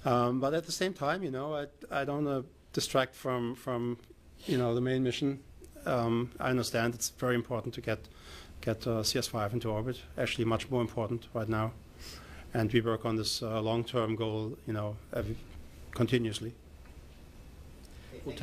But at the same time, I don't want to distract from the main mission. I understand it's very important to get CS5 into orbit. Actually, much more important right now, and we work on this long-term goal, continuously. We'll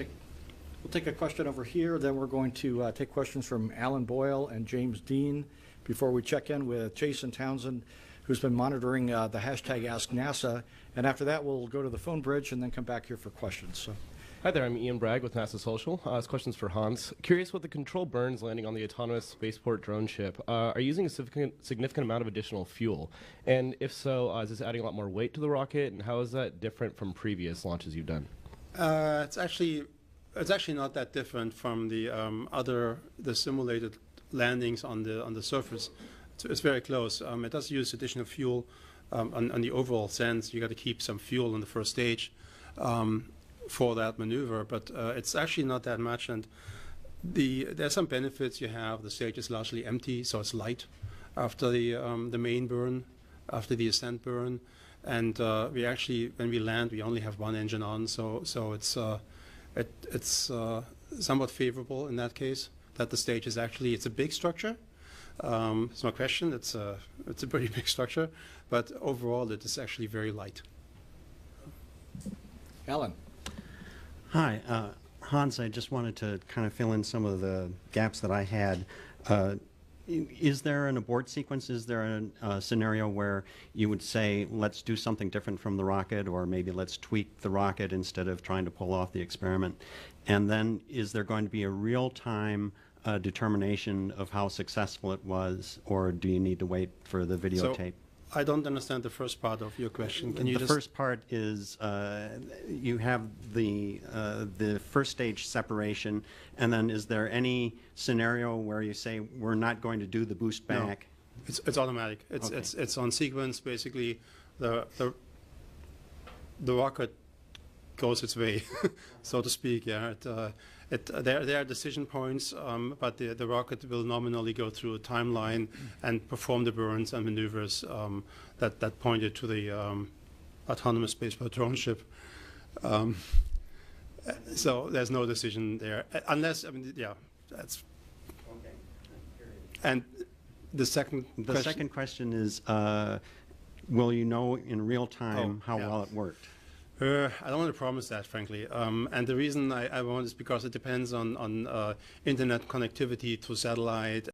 take a question over here. Then we're going to take questions from Alan Boyle and James Dean before we check in with Jason Townsend, who's been monitoring the hashtag #AskNASA. And after that, we'll go to the phone bridge and then come back here for questions. So. Hi there, I'm Ian Bragg with NASA Social. This question's for Hans. Curious what the control burns landing on the autonomous spaceport drone ship. Are you using a significant amount of additional fuel? And if so, is this adding a lot more weight to the rocket? And how is that different from previous launches you've done? It's actually not that different from the simulated landings on the surface. It's very close. It does use additional fuel. On the overall sense, you got to keep some fuel in the first stage for that maneuver, but it's actually not that much. And there's some benefits you have. The stage is largely empty, so it's light after the main burn, after the ascent burn. And we actually, when we land, we only have one engine on, so it's somewhat favorable in that case. That the stage is actually, it's a big structure. It's no question. It's a pretty big structure, but overall, it is actually very light. Alan. Hi, Hans. I just wanted to kind of fill in some of the gaps that I had. Is there an abort sequence? Is there a scenario where you would say, let's do something different from the rocket, or maybe let's tweak the rocket instead of trying to pull off the experiment? And then is there going to be a real-time determination of how successful it was, or do you need to wait for the videotape? I don't understand the first part of your question. Can you The first part is you have the first stage separation, and then is there any scenario where you say we're not going to do the boost back? No, it's automatic. It's on sequence. Basically, the rocket goes its way, so to speak. Yeah. There are decision points, but the rocket will nominally go through a timeline and perform the burns and maneuvers that pointed to the autonomous spaceport drone ship. So there's no decision there, unless, that's. Okay. And the second question is, will you know in real time how well it worked? I don't want to promise that, frankly. And the reason I won't is because it depends on internet connectivity through satellite